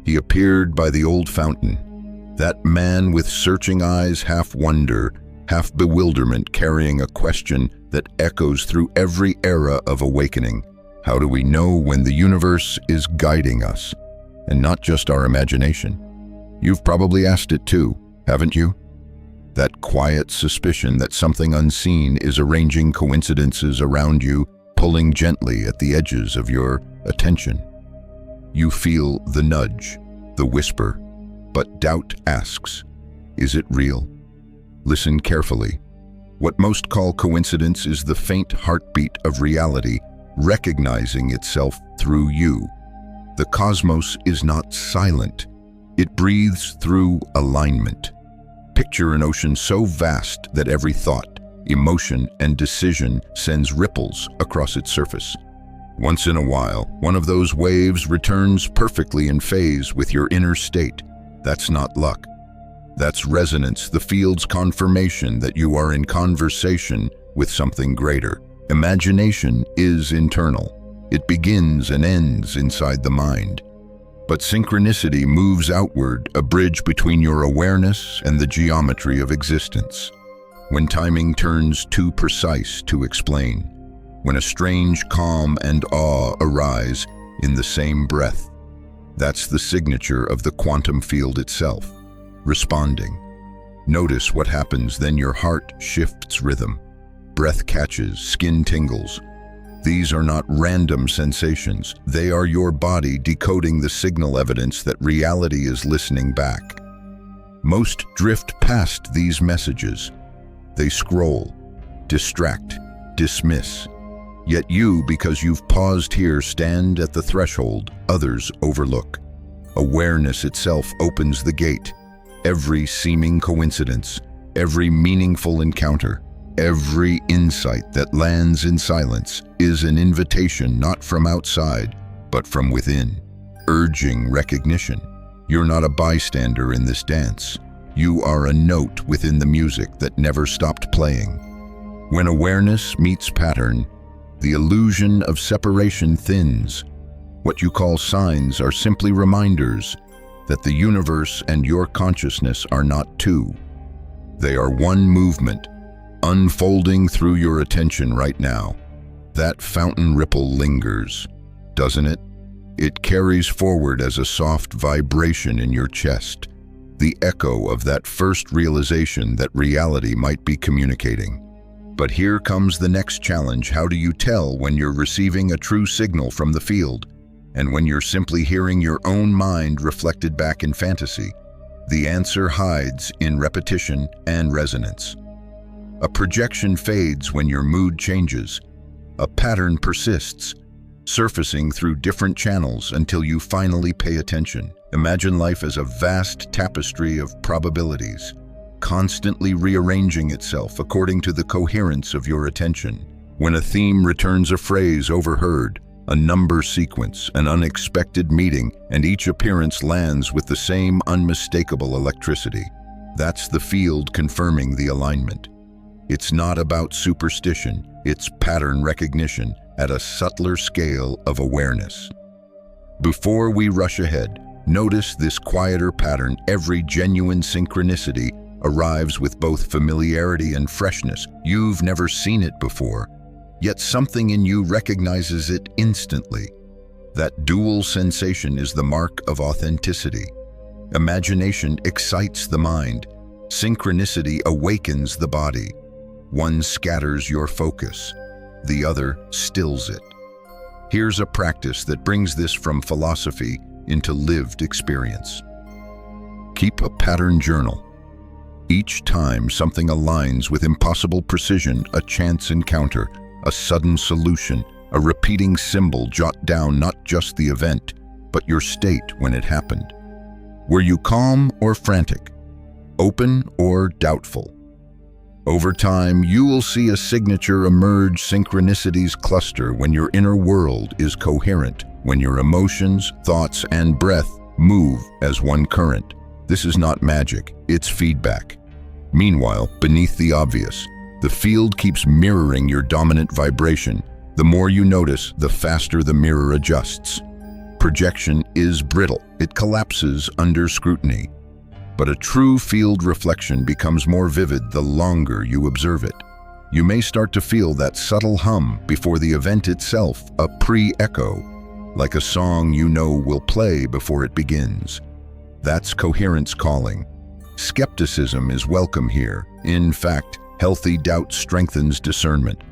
He appeared by the old fountain, that man with searching eyes, half wonder, half bewilderment, carrying a question that echoes through every era of awakening. How do we know when the universe is guiding us, and not just our imagination? You've probably asked it too, haven't you? That quiet suspicion that something unseen is arranging coincidences around you, pulling gently at the edges of your attention. You feel the nudge, the whisper, but doubt asks, is it real? Listen carefully. What most call coincidence is the faint heartbeat of reality recognizing itself through you. The cosmos is not silent. It breathes through alignment. Picture an ocean so vast that every thought, emotion, and decision sends ripples across its surface. Once in a while, one of those waves returns perfectly in phase with your inner state. That's not luck. That's resonance, the field's confirmation that you are in conversation with something greater. Imagination is internal. It begins and ends inside the mind. But synchronicity moves outward, a bridge between your awareness and the geometry of existence. When timing turns too precise to explain, when a strange calm and awe arise in the same breath, that's the signature of the quantum field itself, responding. Notice what happens then. Your heart shifts rhythm, breath catches, skin tingles. These are not random sensations. They are your body decoding the signal, evidence that reality is listening back. Most drift past these messages. They scroll, distract, dismiss. Yet you, because you've paused here, stand at the threshold others overlook. Awareness itself opens the gate. Every seeming coincidence, every meaningful encounter, every insight that lands in silence is an invitation not from outside, but from within, urging recognition. You're not a bystander in this dance. You are a note within the music that never stopped playing. When awareness meets pattern, the illusion of separation thins. What you call signs are simply reminders that the universe and your consciousness are not two. They are one movement, unfolding through your attention right now. That fountain ripple lingers, doesn't it? It carries forward as a soft vibration in your chest, the echo of that first realization that reality might be communicating. But here comes the next challenge. How do you tell when you're receiving a true signal from the field and when you're simply hearing your own mind reflected back in fantasy? The answer hides in repetition and resonance. A projection fades when your mood changes. A pattern persists, surfacing through different channels until you finally pay attention. Imagine life as a vast tapestry of probabilities, constantly rearranging itself according to the coherence of your attention. When a theme returns, a phrase overheard, a number sequence, an unexpected meeting, and each appearance lands with the same unmistakable electricity. That's the field confirming the alignment. It's not about superstition, it's pattern recognition at a subtler scale of awareness. Before we rush ahead, notice this quieter pattern. Every genuine synchronicity arrives with both familiarity and freshness. You've never seen it before, yet something in you recognizes it instantly. That dual sensation is the mark of authenticity. Imagination excites the mind. Synchronicity awakens the body. One scatters your focus, the other stills it. Here's a practice that brings this from philosophy into lived experience. Keep a pattern journal. Each time something aligns with impossible precision, a chance encounter, a sudden solution, a repeating symbol, jot down not just the event, but your state when it happened. Were you calm or frantic? Open or doubtful? Over time, you will see a signature emerge. Synchronicities cluster when your inner world is coherent, when your emotions, thoughts, and breath move as one current. This is not magic, it's feedback. Meanwhile, beneath the obvious, the field keeps mirroring your dominant vibration. The more you notice, the faster the mirror adjusts. Projection is brittle. It collapses under scrutiny. But a true field reflection becomes more vivid the longer you observe it. You may start to feel that subtle hum before the event itself, a pre-echo, like a song you know will play before it begins. That's coherence calling. Skepticism is welcome here. In fact, healthy doubt strengthens discernment.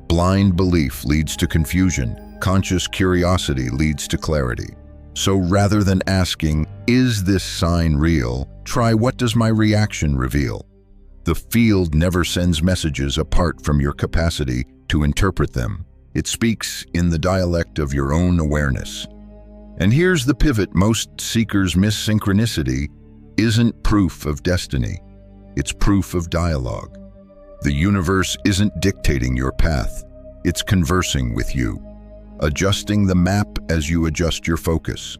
Blind belief leads to confusion. Conscious curiosity leads to clarity. So rather than asking, "Is this sign real?" try, "What does my reaction reveal?" The field never sends messages apart from your capacity to interpret them. It speaks in the dialect of your own awareness. And here's the pivot most seekers miss: synchronicity isn't proof of destiny. It's proof of dialogue. The universe isn't dictating your path. It's conversing with you, adjusting the map as you adjust your focus.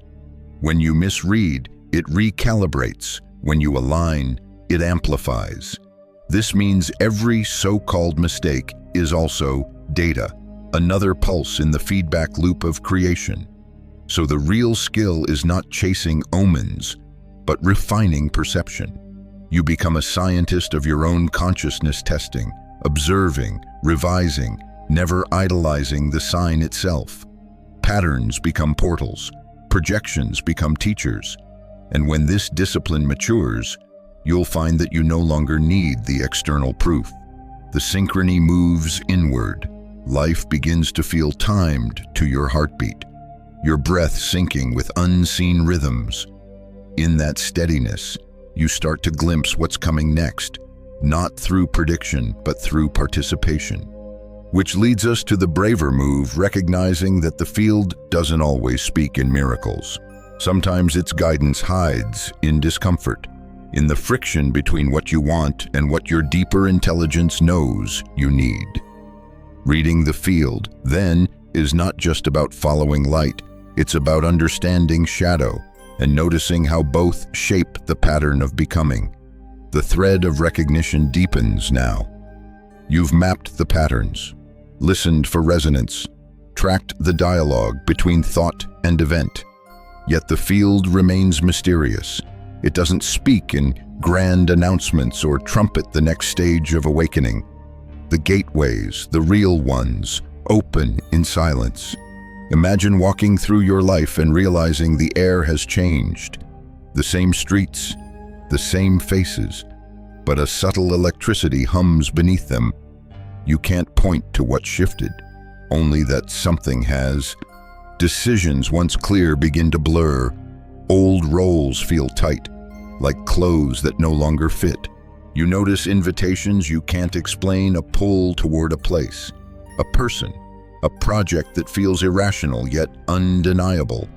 When you misread, it recalibrates. When you align, it amplifies. This means every so-called mistake is also data, another pulse in the feedback loop of creation. So the real skill is not chasing omens, but refining perception. You become a scientist of your own consciousness, testing, observing, revising, never idolizing the sign itself. Patterns become portals, projections become teachers, and when this discipline matures, you'll find that you no longer need the external proof. The synchrony moves inward. Life begins to feel timed to your heartbeat, your breath syncing with unseen rhythms. In that steadiness, you start to glimpse what's coming next, not through prediction, but through participation. Which leads us to the braver move, recognizing that the field doesn't always speak in miracles. Sometimes its guidance hides in discomfort, in the friction between what you want and what your deeper intelligence knows you need. Reading the field, then, is not just about following light. It's about understanding shadow and noticing how both shape the pattern of becoming. The thread of recognition deepens now. You've mapped the patterns, listened for resonance, tracked the dialogue between thought and event. Yet the field remains mysterious. It doesn't speak in grand announcements or trumpet the next stage of awakening. The gateways, the real ones, open in silence. Imagine walking through your life and realizing the air has changed. The same streets, the same faces, but a subtle electricity hums beneath them. You can't point to what shifted, only that something has. Decisions once clear begin to blur. Old roles feel tight, like clothes that no longer fit. You notice invitations you can't explain, a pull toward a place, a person, a project that feels irrational yet undeniable.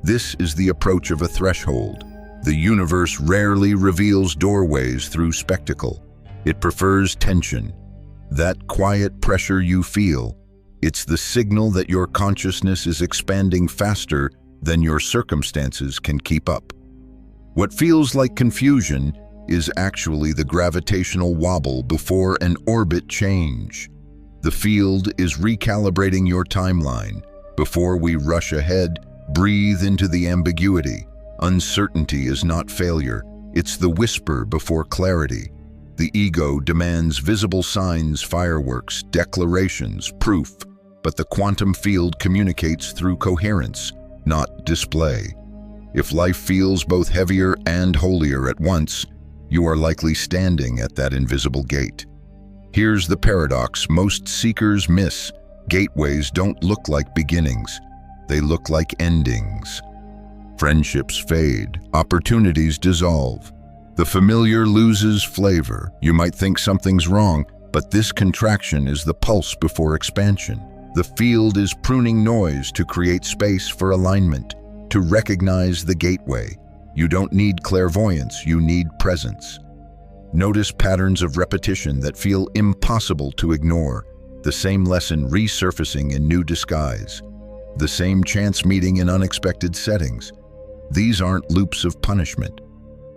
This is the approach of a threshold. The universe rarely reveals doorways through spectacle. It prefers tension. That quiet pressure you feel, it's the signal that your consciousness is expanding faster than your circumstances can keep up. What feels like confusion is actually the gravitational wobble before an orbit change. The field is recalibrating your timeline. Before we rush ahead, breathe into the ambiguity. Uncertainty is not failure. It's the whisper before clarity. The ego demands visible signs, fireworks, declarations, proof, but the quantum field communicates through coherence, not display. If life feels both heavier and holier at once, you are likely standing at that invisible gate. Here's the paradox most seekers miss. Gateways don't look like beginnings. They look like endings. Friendships fade, opportunities dissolve. The familiar loses flavor. You might think something's wrong, but this contraction is the pulse before expansion. The field is pruning noise to create space for alignment, to recognize the gateway. You don't need clairvoyance, you need presence. Notice patterns of repetition that feel impossible to ignore, the same lesson resurfacing in new disguise, the same chance meeting in unexpected settings. These aren't loops of punishment.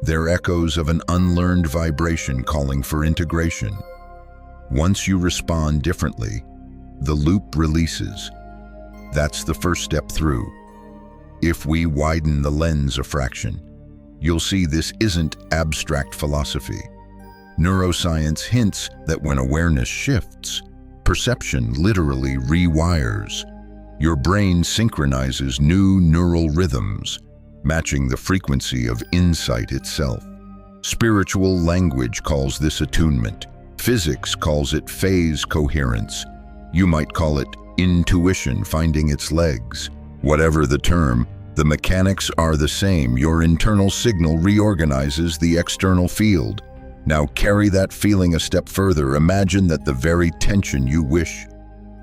They're echoes of an unlearned vibration calling for integration. Once you respond differently, the loop releases. That's the first step through. If we widen the lens a fraction, you'll see this isn't abstract philosophy. Neuroscience hints that when awareness shifts, perception literally rewires. Your brain synchronizes new neural rhythms, matching the frequency of insight itself. Spiritual language calls this attunement. Physics calls it phase coherence. You might call it intuition finding its legs. Whatever the term, the mechanics are the same. Your internal signal reorganizes the external field. Now carry that feeling a step further. Imagine that the very tension you wish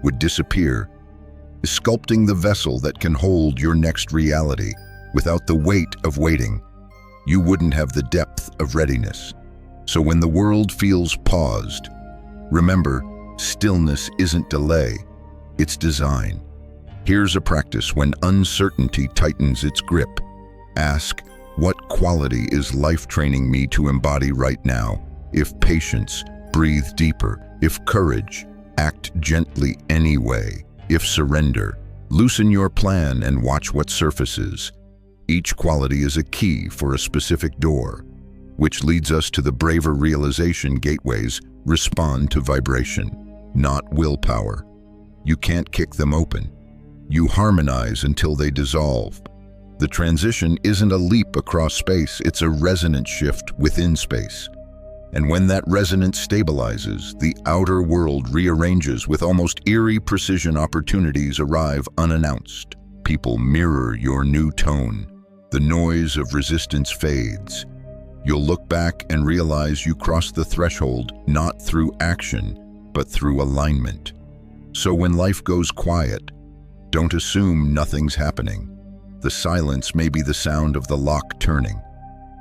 would disappear, sculpting the vessel that can hold your next reality. Without the weight of waiting, you wouldn't have the depth of readiness. So when the world feels paused, remember, stillness isn't delay, it's design. Here's a practice when uncertainty tightens its grip. Ask, what quality is life training me to embody right now? If patience, breathe deeper. If courage, act gently anyway. If surrender, loosen your plan and watch what surfaces. Each quality is a key for a specific door, which leads us to the braver realization gateways respond to vibration, not willpower. You can't kick them open. You harmonize until they dissolve. The transition isn't a leap across space, it's a resonant shift within space. And when that resonance stabilizes, the outer world rearranges with almost eerie precision. Opportunities arrive unannounced. People mirror your new tone. The noise of resistance fades. You'll look back and realize you crossed the threshold not through action, but through alignment. So when life goes quiet, don't assume nothing's happening. The silence may be the sound of the lock turning.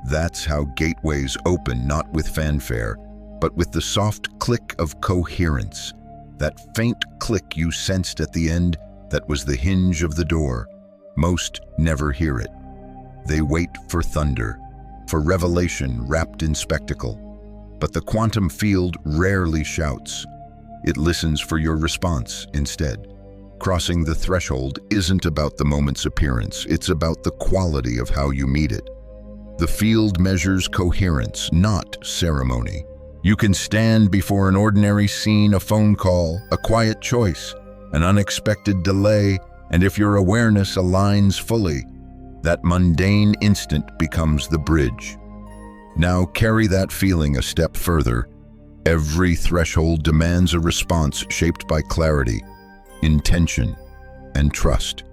That's how gateways open, not with fanfare, but with the soft click of coherence. That faint click you sensed at the end, that was the hinge of the door. Most never hear it. They wait for thunder, for revelation wrapped in spectacle. But the quantum field rarely shouts. It listens for your response instead. Crossing the threshold isn't about the moment's appearance, it's about the quality of how you meet it. The field measures coherence, not ceremony. You can stand before an ordinary scene, a phone call, a quiet choice, an unexpected delay, and if your awareness aligns fully, that mundane instant becomes the bridge. Now carry that feeling a step further. Every threshold demands a response shaped by clarity, intention, and trust.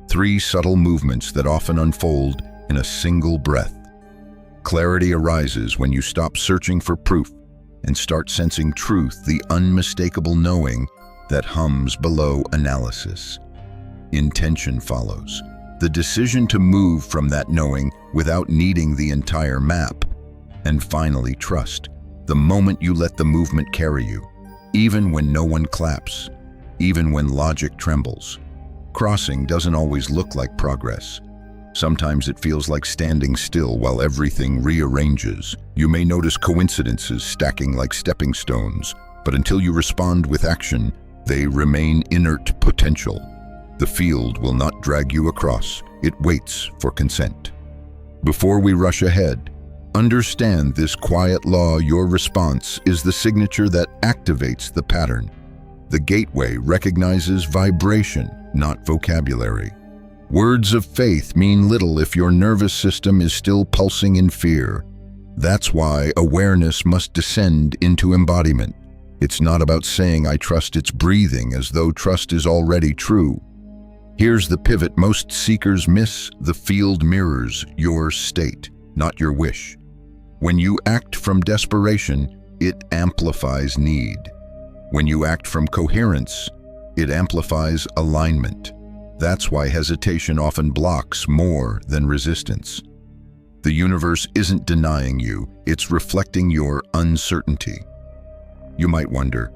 Three subtle movements that often unfold in a single breath. Clarity arises when you stop searching for proof and start sensing truth, the unmistakable knowing that hums below analysis. Intention follows, the decision to move from that knowing without needing the entire map. And finally, trust, the moment you let the movement carry you, even when no one claps, even when logic trembles. Crossing doesn't always look like progress. Sometimes it feels like standing still while everything rearranges. You may notice coincidences stacking like stepping stones, but until you respond with action, they remain inert potential. The field will not drag you across, it waits for consent. Before we rush ahead, understand this quiet law: your response is the signature that activates the pattern. The gateway recognizes vibration, not vocabulary. Words of faith mean little if your nervous system is still pulsing in fear. That's why awareness must descend into embodiment. It's not about saying I trust, it's breathing as though trust is already true. Here's the pivot most seekers miss: the field mirrors your state, not your wish. When you act from desperation, it amplifies need. When you act from coherence, it amplifies alignment. That's why hesitation often blocks more than resistance. The universe isn't denying you, it's reflecting your uncertainty. You might wonder,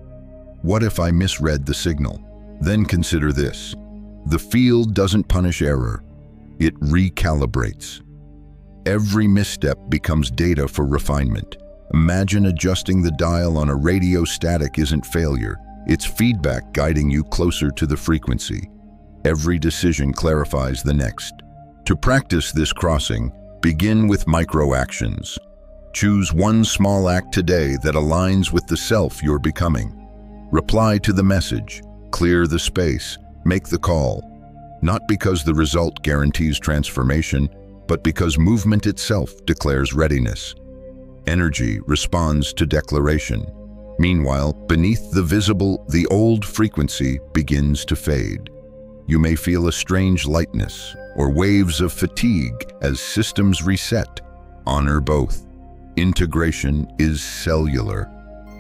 what if I misread the signal? Then consider this. The field doesn't punish error, it recalibrates. Every misstep becomes data for refinement. Imagine adjusting the dial on a radio. Static isn't failure, it's feedback guiding you closer to the frequency. Every decision clarifies the next. To practice this crossing, begin with micro-actions. Choose one small act today that aligns with the self you're becoming. Reply to the message, clear the space, make the call. Not because the result guarantees transformation, but because movement itself declares readiness. Energy responds to declaration. Meanwhile, beneath the visible, the old frequency begins to fade. You may feel a strange lightness or waves of fatigue as systems reset. Honor both. Integration is cellular.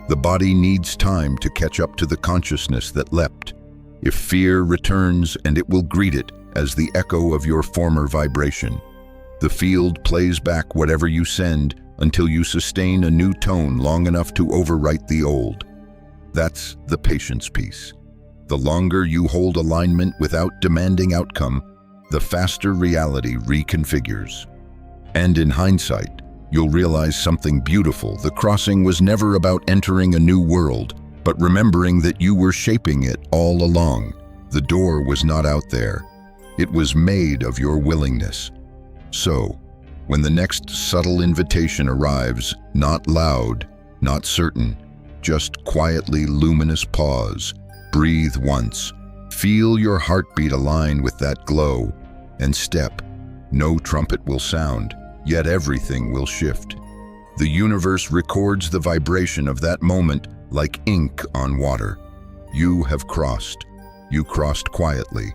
The body needs time to catch up to the consciousness that leapt. If fear returns, and it will greet it as the echo of your former vibration. The field plays back whatever you send until you sustain a new tone long enough to overwrite the old. That's the patience piece. The longer you hold alignment without demanding outcome, the faster reality reconfigures. And in hindsight, you'll realize something beautiful. The crossing was never about entering a new world, but remembering that you were shaping it all along. The door was not out there. It was made of your willingness. So, when the next subtle invitation arrives, not loud, not certain, just quietly luminous pause, breathe once, feel your heartbeat align with that glow, and step. No trumpet will sound, yet everything will shift. The universe records the vibration of that moment like ink on water. You have crossed. You crossed quietly,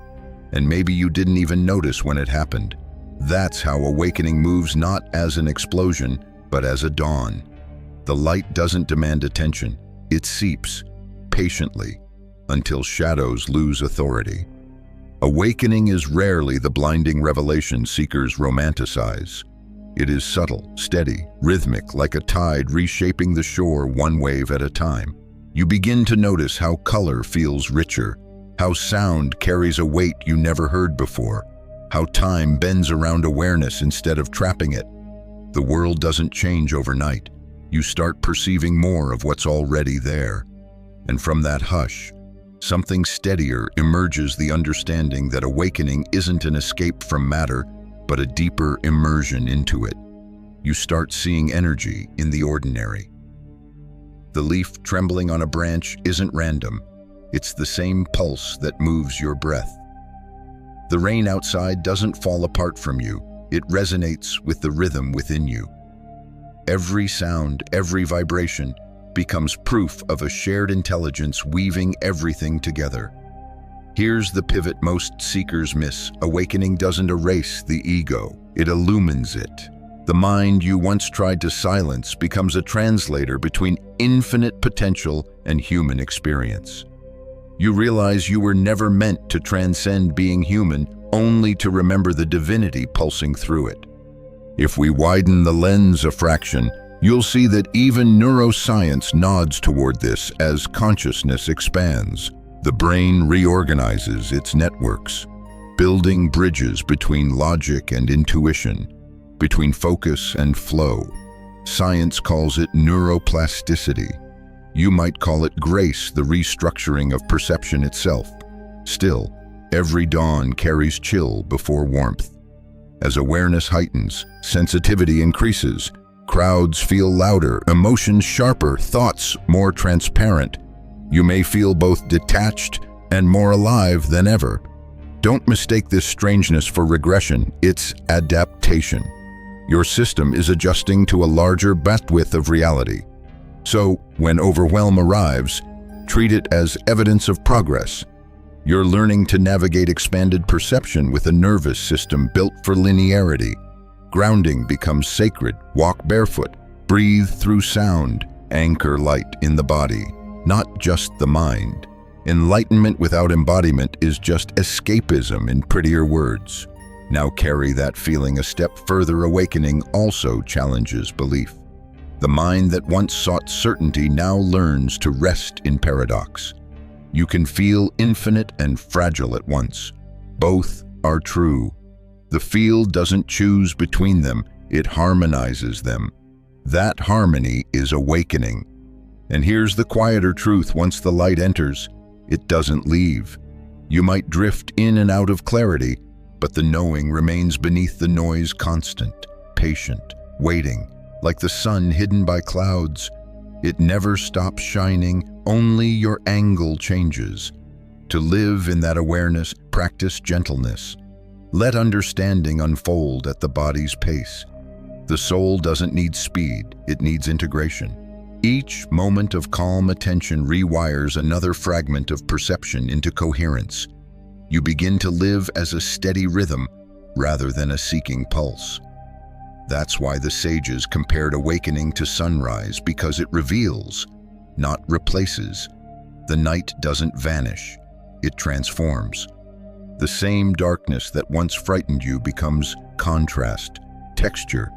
and maybe you didn't even notice when it happened. That's how awakening moves, not as an explosion, but as a dawn. The light doesn't demand attention. It seeps, patiently, until shadows lose authority. Awakening is rarely the blinding revelation seekers romanticize. It is subtle, steady, rhythmic, like a tide reshaping the shore one wave at a time. You begin to notice how color feels richer, how sound carries a weight you never heard before, how time bends around awareness instead of trapping it. The world doesn't change overnight. You start perceiving more of what's already there. And from that hush, something steadier emerges, the understanding that awakening isn't an escape from matter, but a deeper immersion into it. You start seeing energy in the ordinary. The leaf trembling on a branch isn't random. It's the same pulse that moves your breath. The rain outside doesn't fall apart from you. It resonates with the rhythm within you. Every sound, every vibration becomes proof of a shared intelligence weaving everything together. Here's the pivot most seekers miss. Awakening doesn't erase the ego, it illumines it. The mind you once tried to silence becomes a translator between infinite potential and human experience. You realize you were never meant to transcend being human, only to remember the divinity pulsing through it. If we widen the lens a fraction, you'll see that even neuroscience nods toward this as consciousness expands. The brain reorganizes its networks, building bridges between logic and intuition, between focus and flow. Science calls it neuroplasticity. You might call it grace, the restructuring of perception itself. Still, every dawn carries chill before warmth. As awareness heightens, sensitivity increases. Crowds feel louder, emotions sharper, thoughts more transparent. You may feel both detached and more alive than ever. Don't mistake this strangeness for regression, it's adaptation. Your system is adjusting to a larger bandwidth of reality. So, when overwhelm arrives, treat it as evidence of progress. You're learning to navigate expanded perception with a nervous system built for linearity. Grounding becomes sacred. Walk barefoot, breathe through sound, anchor light in the body, not just the mind. Enlightenment without embodiment is just escapism in prettier words. Now carry that feeling a step further. Awakening also challenges belief. The mind that once sought certainty now learns to rest in paradox. You can feel infinite and fragile at once. Both are true. The field doesn't choose between them, it harmonizes them. That harmony is awakening. And here's the quieter truth: once the light enters, it doesn't leave. You might drift in and out of clarity, but the knowing remains beneath the noise, constant, patient, waiting, like the sun hidden by clouds. It never stops shining, only your angle changes. To live in that awareness, practice gentleness. Let understanding unfold at the body's pace. The soul doesn't need speed, it needs integration. Each moment of calm attention rewires another fragment of perception into coherence. You begin to live as a steady rhythm rather than a seeking pulse. That's why the sages compared awakening to sunrise, because it reveals, not replaces. The night doesn't vanish, it transforms. The same darkness that once frightened you becomes contrast, texture,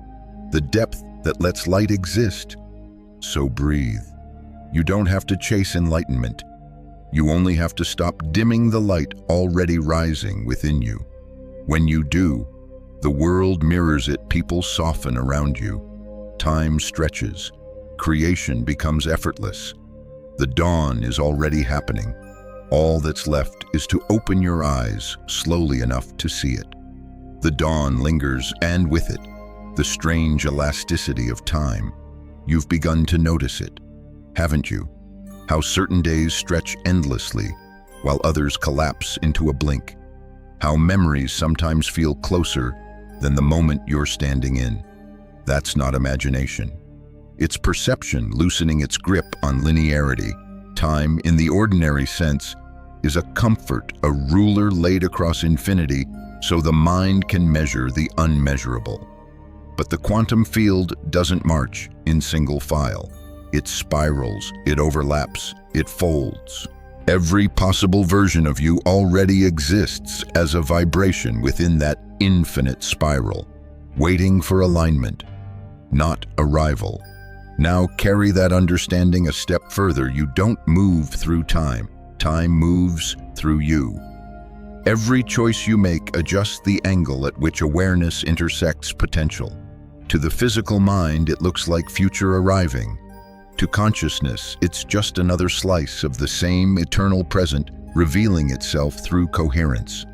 the depth that lets light exist. So breathe. You don't have to chase enlightenment. You only have to stop dimming the light already rising within you. When you do, the world mirrors it, people soften around you. Time stretches. Creation becomes effortless. The dawn is already happening. All that's left is to open your eyes slowly enough to see it. The dawn lingers, and with it, the strange elasticity of time. You've begun to notice it, haven't you? How certain days stretch endlessly, while others collapse into a blink. How memories sometimes feel closer than the moment you're standing in. That's not imagination. It's perception loosening its grip on linearity. Time, in the ordinary sense, is a comfort, a ruler laid across infinity so the mind can measure the unmeasurable. But the quantum field doesn't march in single file. It spirals, it overlaps, it folds. Every possible version of you already exists as a vibration within that infinite spiral, waiting for alignment, not arrival. Now carry that understanding a step further. You don't move through time. Time moves through you. Every choice you make adjusts the angle at which awareness intersects potential. To the physical mind, it looks like future arriving. To consciousness, it's just another slice of the same eternal present revealing itself through coherence.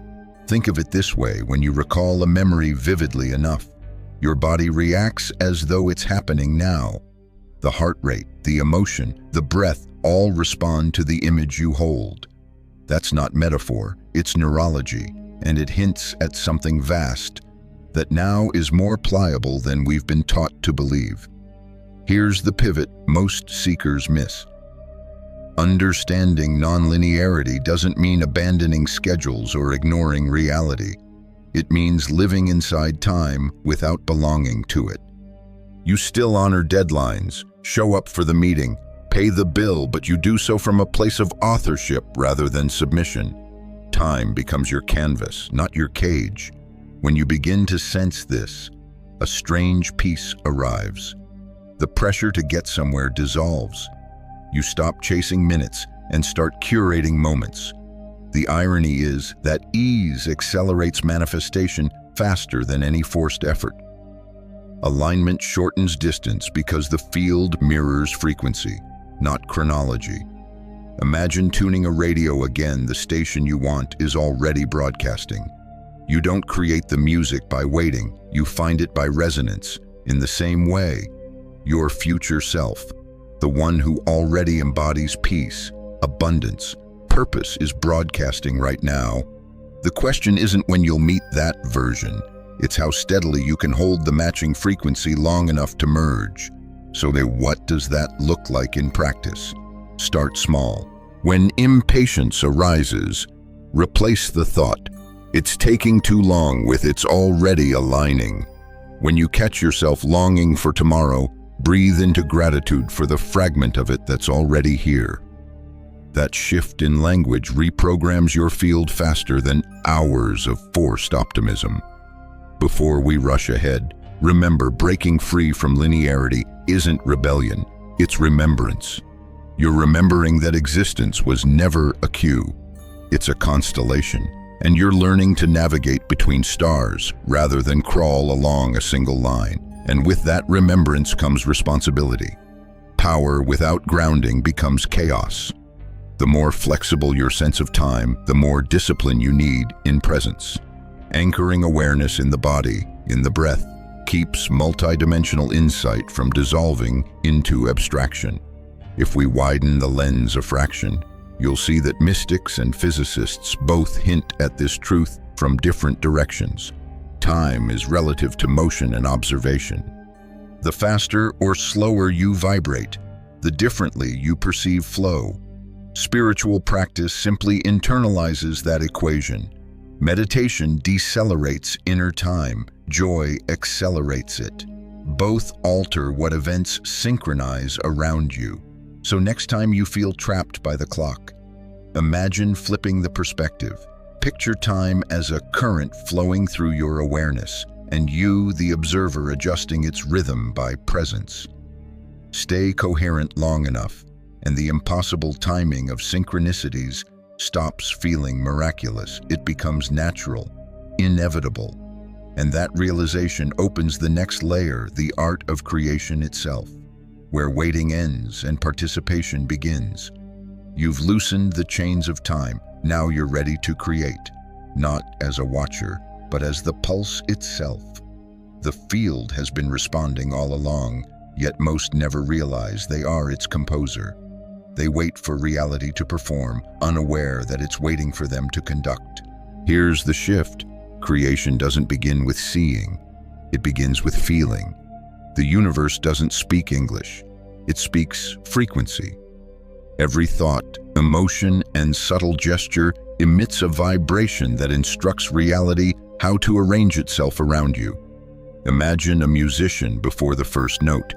Think of it this way: when you recall a memory vividly enough, your body reacts as though it's happening now. The heart rate, the emotion, the breath all respond to the image you hold. That's not metaphor, it's neurology, and it hints at something vast that now is more pliable than we've been taught to believe. Here's the pivot most seekers miss. Understanding nonlinearity doesn't mean abandoning schedules or ignoring reality. It means living inside time without belonging to it. You still honor deadlines, show up for the meeting, pay the bill, but you do so from a place of authorship rather than submission. Time becomes your canvas, not your cage. When you begin to sense this, a strange peace arrives. The pressure to get somewhere dissolves. You stop chasing minutes and start curating moments. The irony is that ease accelerates manifestation faster than any forced effort. Alignment shortens distance because the field mirrors frequency, not chronology. Imagine tuning a radio again. The station you want is already broadcasting. You don't create the music by waiting, you find it by resonance. In the same way, your future self, the one who already embodies peace, abundance, purpose, is broadcasting right now. The question isn't when you'll meet that version, it's how steadily you can hold the matching frequency long enough to merge. So then what does that look like in practice? Start small. When impatience arises, replace the thought, "It's taking too long," with "It's already aligning." When you catch yourself longing for tomorrow, breathe into gratitude for the fragment of it that's already here. That shift in language reprograms your field faster than hours of forced optimism. Before we rush ahead, remember, breaking free from linearity isn't rebellion, it's remembrance. You're remembering that existence was never a cue. It's a constellation, and you're learning to navigate between stars rather than crawl along a single line. And with that remembrance comes responsibility. Power without grounding becomes chaos. The more flexible your sense of time, the more discipline you need in presence. Anchoring awareness in the body, in the breath, keeps multidimensional insight from dissolving into abstraction. If we widen the lens a fraction, you'll see that mystics and physicists both hint at this truth from different directions. Time is relative to motion and observation. The faster or slower you vibrate, the differently you perceive flow. Spiritual practice simply internalizes that equation. Meditation decelerates inner time. Joy accelerates it. Both alter what events synchronize around you. So next time you feel trapped by the clock, imagine flipping the perspective. Picture time as a current flowing through your awareness, and you, the observer, adjusting its rhythm by presence. Stay coherent long enough, and the impossible timing of synchronicities stops feeling miraculous. It becomes natural, inevitable. And that realization opens the next layer, the art of creation itself, where waiting ends and participation begins. You've loosened the chains of time. Now you're ready to create, not as a watcher, but as the pulse itself. The field has been responding all along, yet most never realize they are its composer. They wait for reality to perform, unaware that it's waiting for them to conduct. Here's the shift. Creation doesn't begin with seeing. It begins with feeling. The universe doesn't speak English. It speaks frequency. Every thought, emotion, and subtle gesture emits a vibration that instructs reality how to arrange itself around you. Imagine a musician before the first note.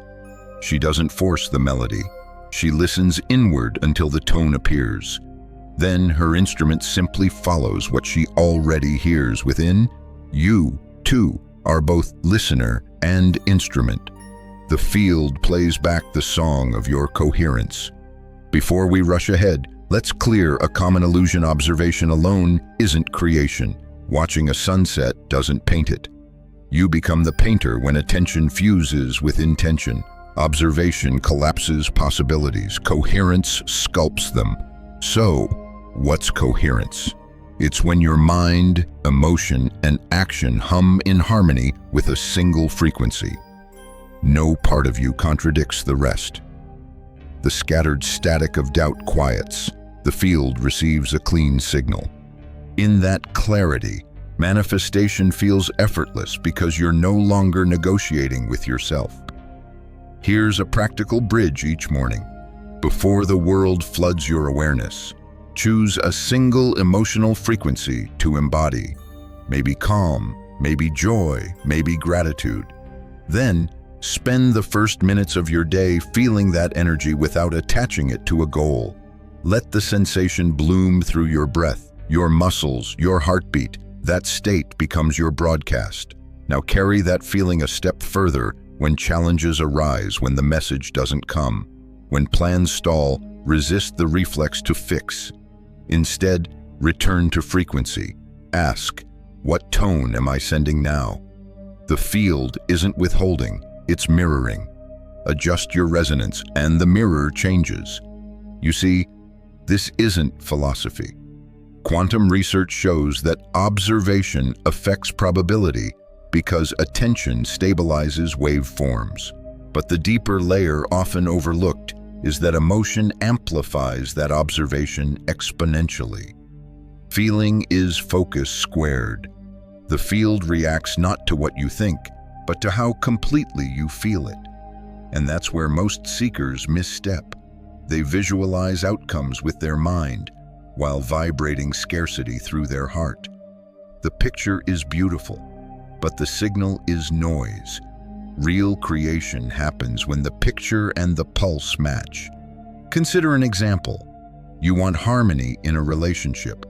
She doesn't force the melody. She listens inward until the tone appears. Then her instrument simply follows what she already hears within. You, too, are both listener and instrument. The field plays back the song of your coherence. Before we rush ahead, let's clear a common illusion. Observation alone isn't creation. Watching a sunset doesn't paint it. You become the painter when attention fuses with intention. Observation collapses possibilities. Coherence sculpts them. So, what's coherence? It's when your mind, emotion, and action hum in harmony with a single frequency. No part of you contradicts the rest. The scattered static of doubt quiets. The field receives a clean signal. In that clarity, manifestation feels effortless because you're no longer negotiating with yourself. Here's a practical bridge each morning. Before the world floods your awareness, choose a single emotional frequency to embody. Maybe calm, maybe joy, maybe gratitude. Then, spend the first minutes of your day feeling that energy without attaching it to a goal. Let the sensation bloom through your breath, your muscles, your heartbeat. That state becomes your broadcast. Now carry that feeling a step further when challenges arise, when the message doesn't come. When plans stall, resist the reflex to fix. Instead, return to frequency. Ask, what tone am I sending now? The field isn't withholding. It's mirroring. Adjust your resonance, and the mirror changes. You see, this isn't philosophy. Quantum research shows that observation affects probability because attention stabilizes waveforms. But the deeper layer, often overlooked, is that emotion amplifies that observation exponentially. Feeling is focus squared. The field reacts not to what you think, but to how completely you feel it. And that's where most seekers misstep. They visualize outcomes with their mind, while vibrating scarcity through their heart. The picture is beautiful, but the signal is noise. Real creation happens when the picture and the pulse match. Consider an example. You want harmony in a relationship.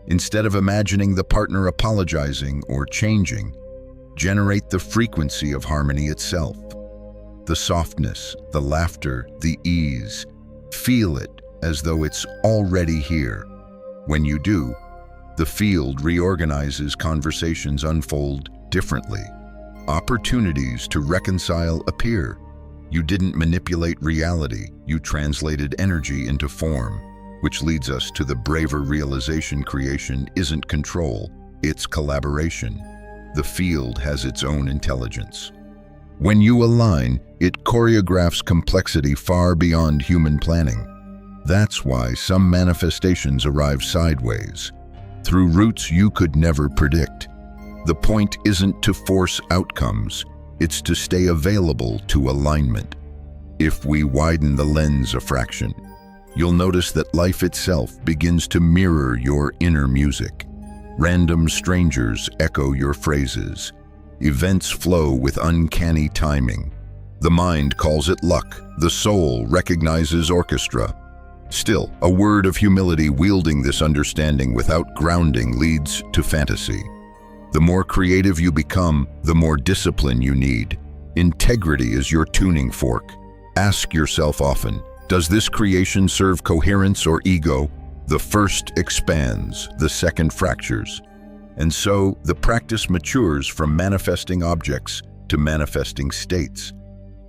Instead of imagining the partner apologizing or changing, generate the frequency of harmony itself. The softness, the laughter, the ease. Feel it as though it's already here. When you do, the field reorganizes, conversations unfold differently. Opportunities to reconcile appear. You didn't manipulate reality, you translated energy into form, which leads us to the braver realization: creation isn't control, It's collaboration. The field has its own intelligence. When you align, it choreographs complexity far beyond human planning. That's why some manifestations arrive sideways, through routes you could never predict. The point isn't to force outcomes, it's to stay available to alignment. If we widen the lens a fraction, you'll notice that life itself begins to mirror your inner music. Random strangers echo your phrases. Events flow with uncanny timing. The mind calls it luck. The soul recognizes orchestra. Still, a word of humility wielding this understanding without grounding leads to fantasy. The more creative you become, the more discipline you need. Integrity is your tuning fork. Ask yourself often, does this creation serve coherence or ego? The first expands, the second fractures. And so, the practice matures from manifesting objects to manifesting states,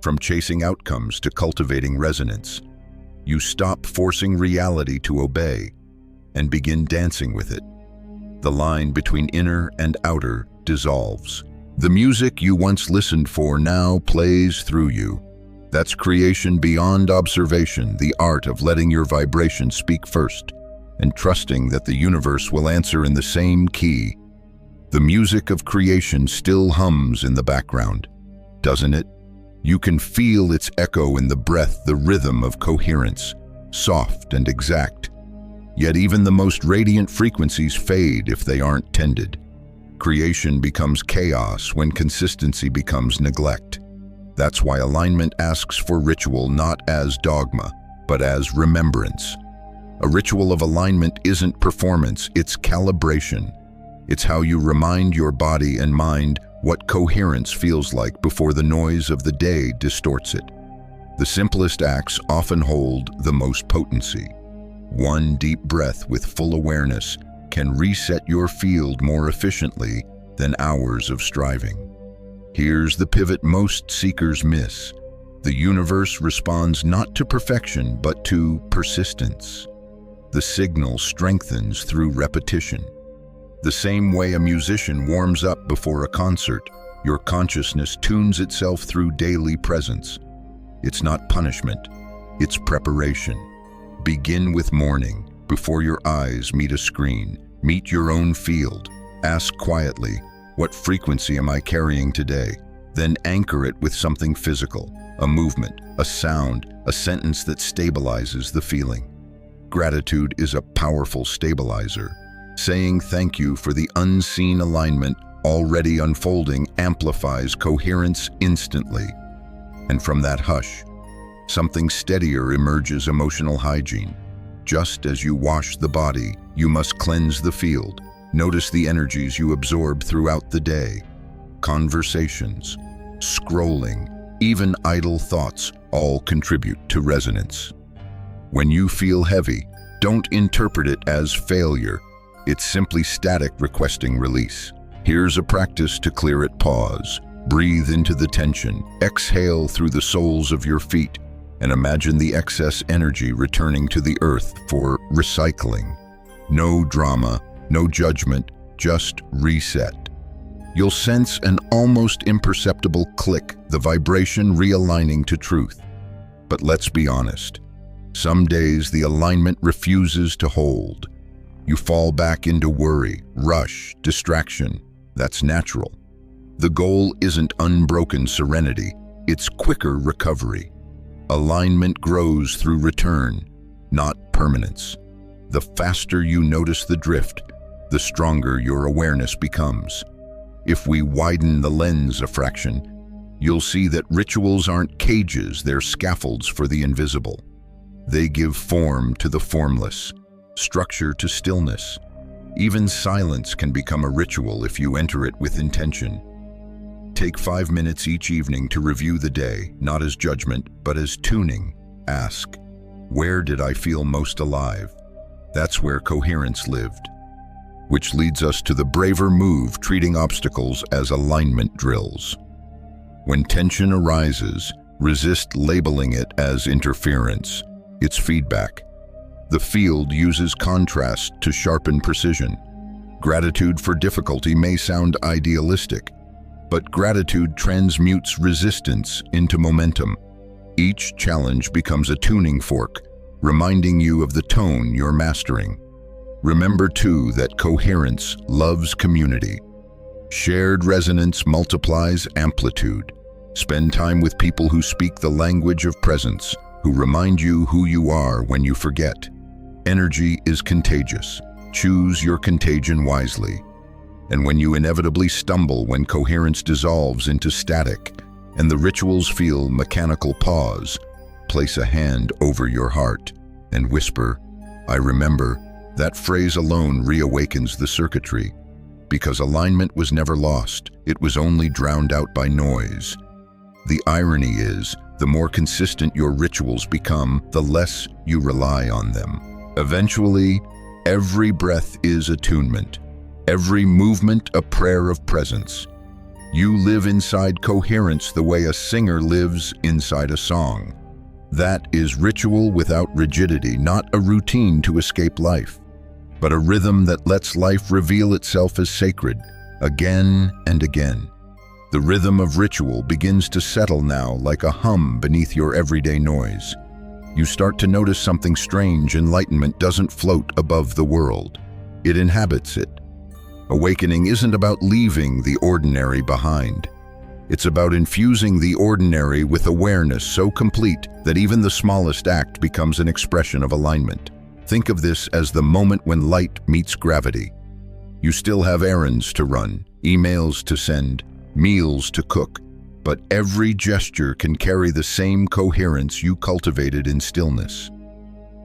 from chasing outcomes to cultivating resonance. You stop forcing reality to obey and begin dancing with it. The line between inner and outer dissolves. The music you once listened for now plays through you. That's creation beyond observation, the art of letting your vibration speak first and trusting that the universe will answer in the same key. The music of creation still hums in the background, doesn't it? You can feel its echo in the breath, the rhythm of coherence, soft and exact. Yet even the most radiant frequencies fade if they aren't tended. Creation becomes chaos when consistency becomes neglect. That's why alignment asks for ritual not as dogma, but as remembrance. A ritual of alignment isn't performance, it's calibration. It's how you remind your body and mind what coherence feels like before the noise of the day distorts it. The simplest acts often hold the most potency. One deep breath with full awareness can reset your field more efficiently than hours of striving. Here's the pivot most seekers miss. The universe responds not to perfection, but to persistence. The signal strengthens through repetition. The same way a musician warms up before a concert, your consciousness tunes itself through daily presence. It's not punishment, it's preparation. Begin with morning, before your eyes meet a screen. Meet your own field. Ask quietly, what frequency am I carrying today? Then anchor it with something physical, a movement, a sound, a sentence that stabilizes the feeling. Gratitude is a powerful stabilizer. Saying thank you for the unseen alignment already unfolding amplifies coherence instantly. And from that hush, something steadier emerges: emotional hygiene. Just as you wash the body, you must cleanse the field. Notice the energies you absorb throughout the day. Conversations, scrolling, even idle thoughts all contribute to resonance. When you feel heavy, don't interpret it as failure. It's simply static requesting release. Here's a practice to clear it. Pause. Breathe into the tension. Exhale through the soles of your feet and imagine the excess energy returning to the earth for recycling. No drama, no judgment, just reset. You'll sense an almost imperceptible click, the vibration realigning to truth. But let's be honest. Some days the alignment refuses to hold. You fall back into worry, rush, distraction. That's natural. The goal isn't unbroken serenity, it's quicker recovery. Alignment grows through return, not permanence. The faster you notice the drift, the stronger your awareness becomes. If we widen the lens a fraction, you'll see that rituals aren't cages, they're scaffolds for the invisible. They give form to the formless, structure to stillness. Even silence can become a ritual if you enter it with intention. Take 5 minutes each evening to review the day, not as judgment, but as tuning. Ask, where did I feel most alive? That's where coherence lived. Which leads us to the braver move, treating obstacles as alignment drills. When tension arises, resist labeling it as interference. It's feedback. The field uses contrast to sharpen precision. Gratitude for difficulty may sound idealistic, but gratitude transmutes resistance into momentum. Each challenge becomes a tuning fork, reminding you of the tone you're mastering. Remember, too, that coherence loves community. Shared resonance multiplies amplitude. Spend time with people who speak the language of presence, who remind you who you are when you forget. Energy is contagious. Choose your contagion wisely. And when you inevitably stumble, when coherence dissolves into static and the rituals feel mechanical, pause, place a hand over your heart and whisper, "I remember." That phrase alone reawakens the circuitry, because alignment was never lost, it was only drowned out by noise. The irony is, the more consistent your rituals become, the less you rely on them. Eventually, every breath is attunement, every movement a prayer of presence. You live inside coherence the way a singer lives inside a song. That is ritual without rigidity, not a routine to escape life, but a rhythm that lets life reveal itself as sacred, again and again. The rhythm of ritual begins to settle now like a hum beneath your everyday noise. You start to notice something strange. Enlightenment doesn't float above the world. It inhabits it. Awakening isn't about leaving the ordinary behind. It's about infusing the ordinary with awareness so complete that even the smallest act becomes an expression of alignment. Think of this as the moment when light meets gravity. You still have errands to run, emails to send, meals to cook, but every gesture can carry the same coherence you cultivated in stillness.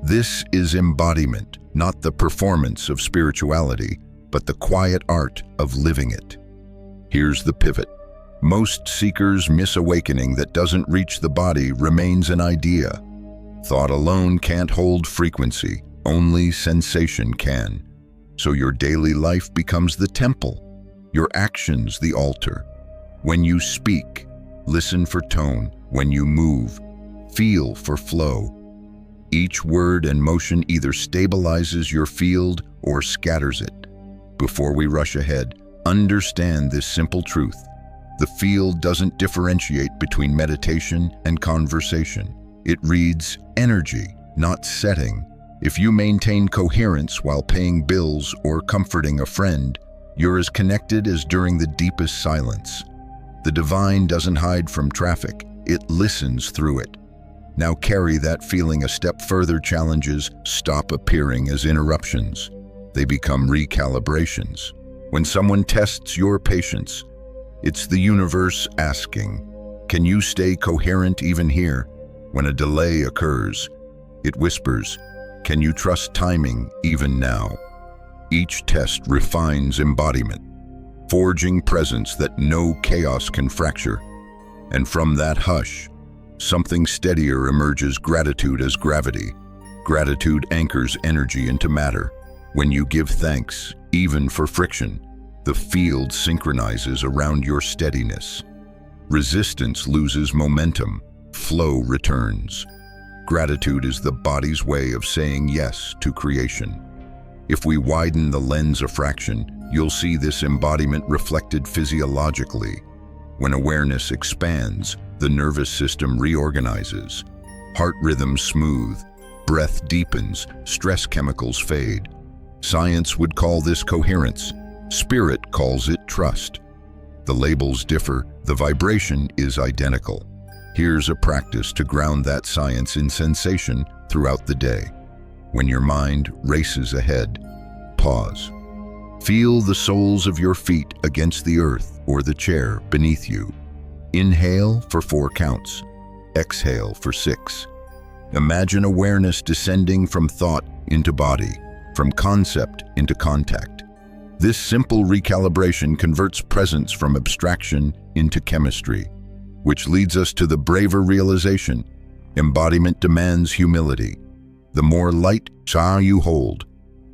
This is embodiment, not the performance of spirituality, but the quiet art of living it. Here's the pivot. Most seekers miss awakening that doesn't reach the body remains an idea. Thought alone can't hold frequency, only sensation can. So your daily life becomes the temple, your actions the altar. When you speak, listen for tone. When you move, feel for flow. Each word and motion either stabilizes your field or scatters it. Before we rush ahead, understand this simple truth. The field doesn't differentiate between meditation and conversation. It reads energy, not setting. If you maintain coherence while paying bills or comforting a friend, you're as connected as during the deepest silence. The divine doesn't hide from traffic, it listens through it. Now carry that feeling a step further. Challenges stop appearing as interruptions. They become recalibrations. When someone tests your patience, it's the universe asking, can you stay coherent even here? When a delay occurs, it whispers, can you trust timing even now? Each test refines embodiment, forging presence that no chaos can fracture. And from that hush, something steadier emerges. Gratitude as gravity. Gratitude anchors energy into matter. When you give thanks, even for friction, the field synchronizes around your steadiness. Resistance loses momentum, flow returns. Gratitude is the body's way of saying yes to creation. If we widen the lens a fraction, you'll see this embodiment reflected physiologically. When awareness expands, the nervous system reorganizes. Heart rhythms smooth, breath deepens, stress chemicals fade. Science would call this coherence. Spirit calls it trust. The labels differ, the vibration is identical. Here's a practice to ground that science in sensation throughout the day. When your mind races ahead, pause. Feel the soles of your feet against the earth or the chair beneath you. Inhale for 4 counts. Exhale for 6. Imagine awareness descending from thought into body, from concept into contact. This simple recalibration converts presence from abstraction into chemistry, which leads us to the braver realization. Embodiment demands humility. The more light you hold,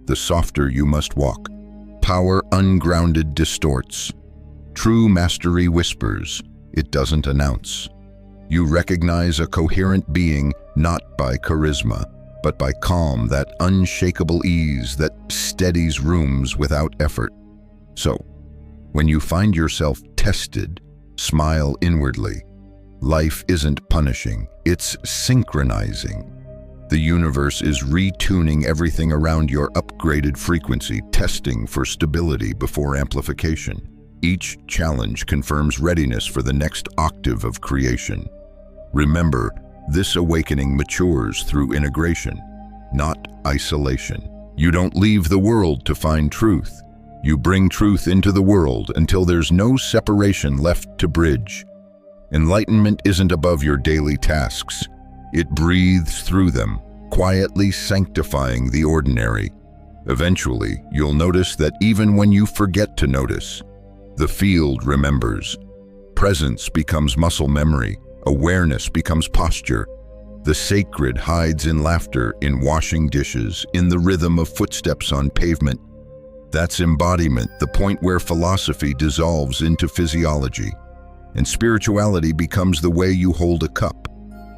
the softer you must walk. Power ungrounded distorts. True mastery whispers, it doesn't announce. You recognize a coherent being not by charisma, but by calm, that unshakable ease that steadies rooms without effort. So, when you find yourself tested, smile inwardly. Life isn't punishing, it's synchronizing. The universe is retuning everything around your upgraded frequency, testing for stability before amplification. Each challenge confirms readiness for the next octave of creation. Remember, this awakening matures through integration, not isolation. You don't leave the world to find truth. You bring truth into the world until there's no separation left to bridge. Enlightenment isn't above your daily tasks. It breathes through them, quietly sanctifying the ordinary. Eventually, you'll notice that even when you forget to notice, the field remembers. Presence becomes muscle memory. Awareness becomes posture. The sacred hides in laughter, in washing dishes, in the rhythm of footsteps on pavement. That's embodiment, the point where philosophy dissolves into physiology. And spirituality becomes the way you hold a cup,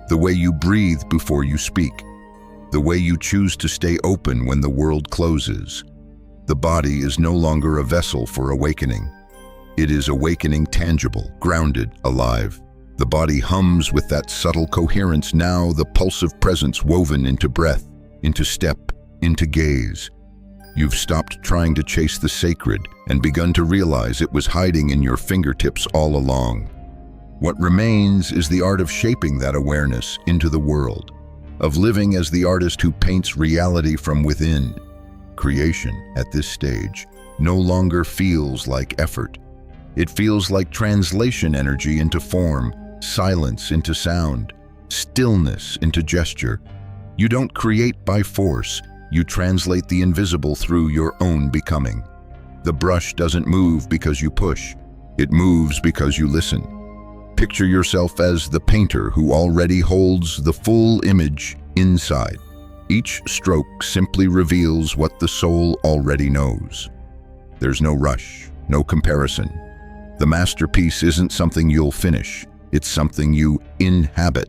the way you breathe before you speak, the way you choose to stay open when the world closes. The body is no longer a vessel for awakening. It is awakening tangible, grounded, alive. The body hums with that subtle coherence now, the pulse of presence woven into breath, into step, into gaze. You've stopped trying to chase the sacred and begun to realize it was hiding in your fingertips all along. What remains is the art of shaping that awareness into the world, of living as the artist who paints reality from within. Creation, at this stage, no longer feels like effort. It feels like translation energy into form, silence into sound, stillness into gesture. You don't create by force, you translate the invisible through your own becoming. The brush doesn't move because you push, it moves because you listen. Picture yourself as the painter who already holds the full image inside. Each stroke simply reveals what the soul already knows. There's no rush, no comparison. The masterpiece isn't something you'll finish, it's something you inhabit.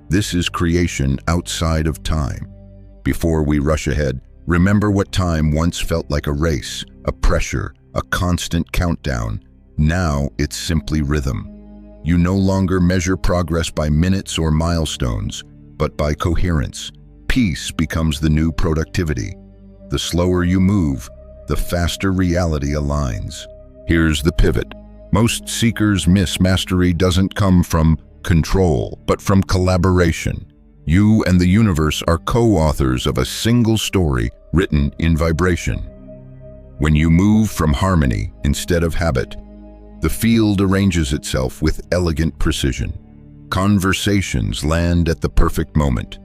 This is creation outside of time. Before we rush ahead, remember what time once felt like a race, a pressure, a constant countdown. Now it's simply rhythm. You no longer measure progress by minutes or milestones, but by coherence. Peace becomes the new productivity. The slower you move, the faster reality aligns. Here's the pivot. Most seekers miss mastery doesn't come from control, but from collaboration. You and the universe are co-authors of a single story written in vibration. When you move from harmony instead of habit, the field arranges itself with elegant precision. Conversations land at the perfect moment.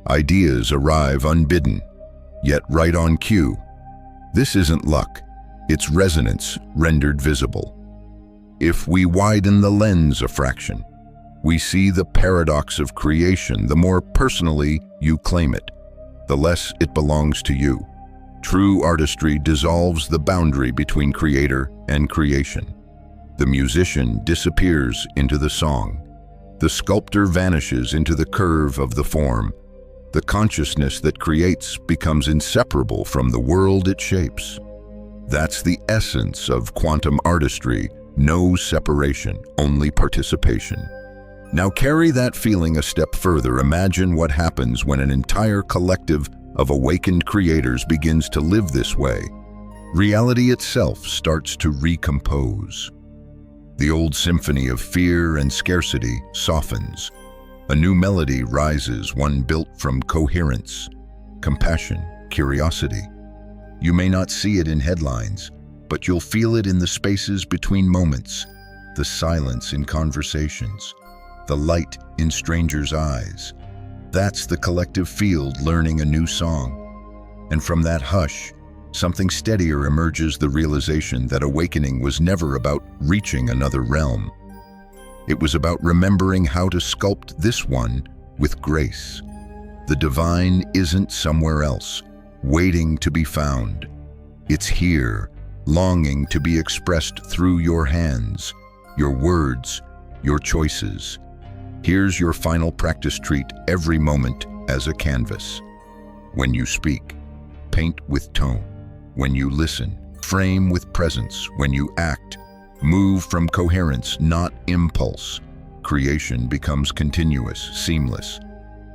Ideas arrive unbidden, yet right on cue. This isn't luck, it's resonance rendered visible. If we widen the lens a fraction, we see the paradox of creation. The more personally you claim it, the less it belongs to you. True artistry dissolves the boundary between creator and creation. The musician disappears into the song. The sculptor vanishes into the curve of the form. The consciousness that creates becomes inseparable from the world it shapes. That's the essence of quantum artistry. No separation, only participation. Now carry that feeling a step further. Imagine what happens when an entire collective of awakened creators begins to live this way. Reality itself starts to recompose. The old symphony of fear and scarcity softens. A new melody rises, one built from coherence, compassion, curiosity. You may not see it in headlines, but you'll feel it in the spaces between moments, the silence in conversations, the light in strangers' eyes. That's the collective field learning a new song. And from that hush, something steadier emerges, the realization that awakening was never about reaching another realm. It was about remembering how to sculpt this one with grace. The divine isn't somewhere else, waiting to be found. It's here, longing to be expressed through your hands, your words, your choices. Here's your final practice. Treat every moment as a canvas. When you speak, paint with tone. When you listen, frame with presence. When you act, move from coherence, not impulse. Creation becomes continuous, seamless.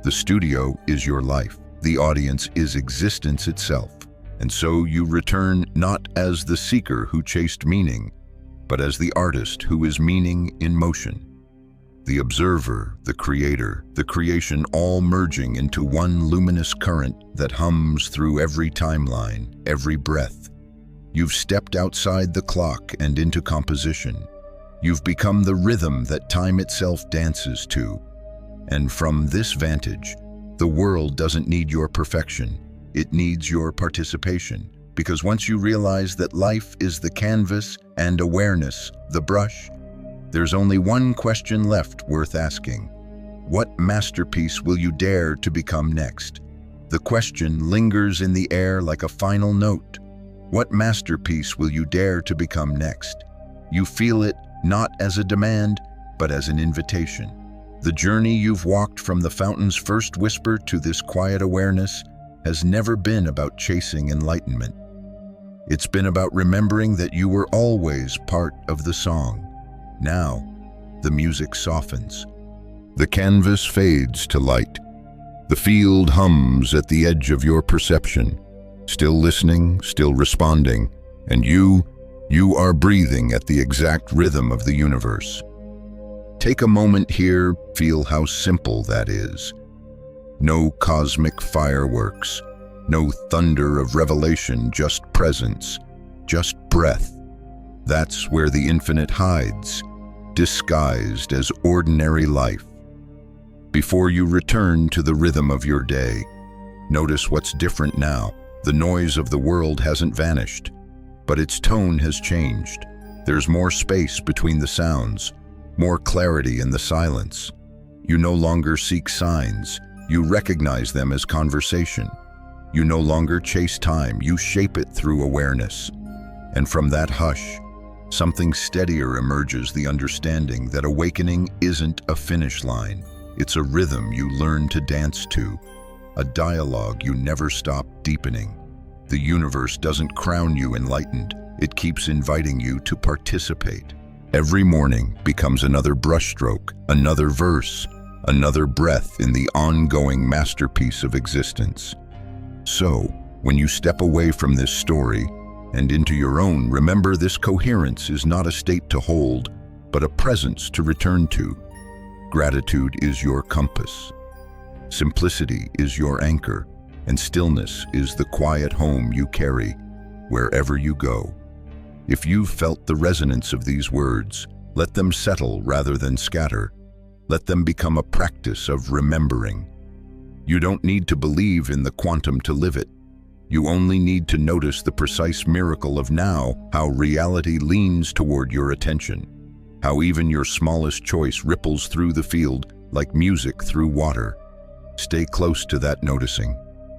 The studio is your life. The audience is existence itself. And so you return not as the seeker who chased meaning, but as the artist who is meaning in motion. The observer, the creator, the creation all merging into one luminous current that hums through every timeline, every breath. You've stepped outside the clock and into composition. You've become the rhythm that time itself dances to. And from this vantage, the world doesn't need your perfection. It needs your participation. Because once you realize that life is the canvas and awareness, the brush, there's only one question left worth asking. What masterpiece will you dare to become next? The question lingers in the air like a final note. What masterpiece will you dare to become next? You feel it not as a demand, but as an invitation. The journey you've walked from the fountain's first whisper to this quiet awareness has never been about chasing enlightenment. It's been about remembering that you were always part of the song. Now, the music softens. The canvas fades to light. The field hums at the edge of your perception, still listening, still responding, and you are breathing at the exact rhythm of the universe. Take a moment here, feel how simple that is. No cosmic fireworks, no thunder of revelation, just presence, just breath. That's where the infinite hides, disguised as ordinary life. Before you return to the rhythm of your day, notice what's different now. The noise of the world hasn't vanished, but its tone has changed. There's more space between the sounds, more clarity in the silence. You no longer seek signs, you recognize them as conversation. You no longer chase time, you shape it through awareness. And from that hush, something steadier emerges, the understanding that awakening isn't a finish line. It's a rhythm you learn to dance to, a dialogue you never stop deepening. The universe doesn't crown you enlightened, it keeps inviting you to participate. Every morning becomes another brushstroke, another verse, another breath in the ongoing masterpiece of existence. So, when you step away from this story and into your own, remember this coherence is not a state to hold, but a presence to return to. Gratitude is your compass. Simplicity is your anchor, and stillness is the quiet home you carry wherever you go. If you've felt the resonance of these words, let them settle rather than scatter. Let them become a practice of remembering. You don't need to believe in the quantum to live it. You only need to notice the precise miracle of now, how reality leans toward your attention, how even your smallest choice ripples through the field like music through water. Stay close to that noticing.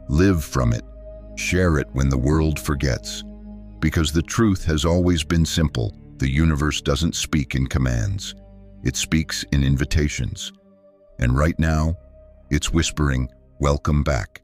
Live from it. Share it when the world forgets. Because the truth has always been simple. The universe doesn't speak in commands. It speaks in invitations. And right now, it's whispering, "Welcome back."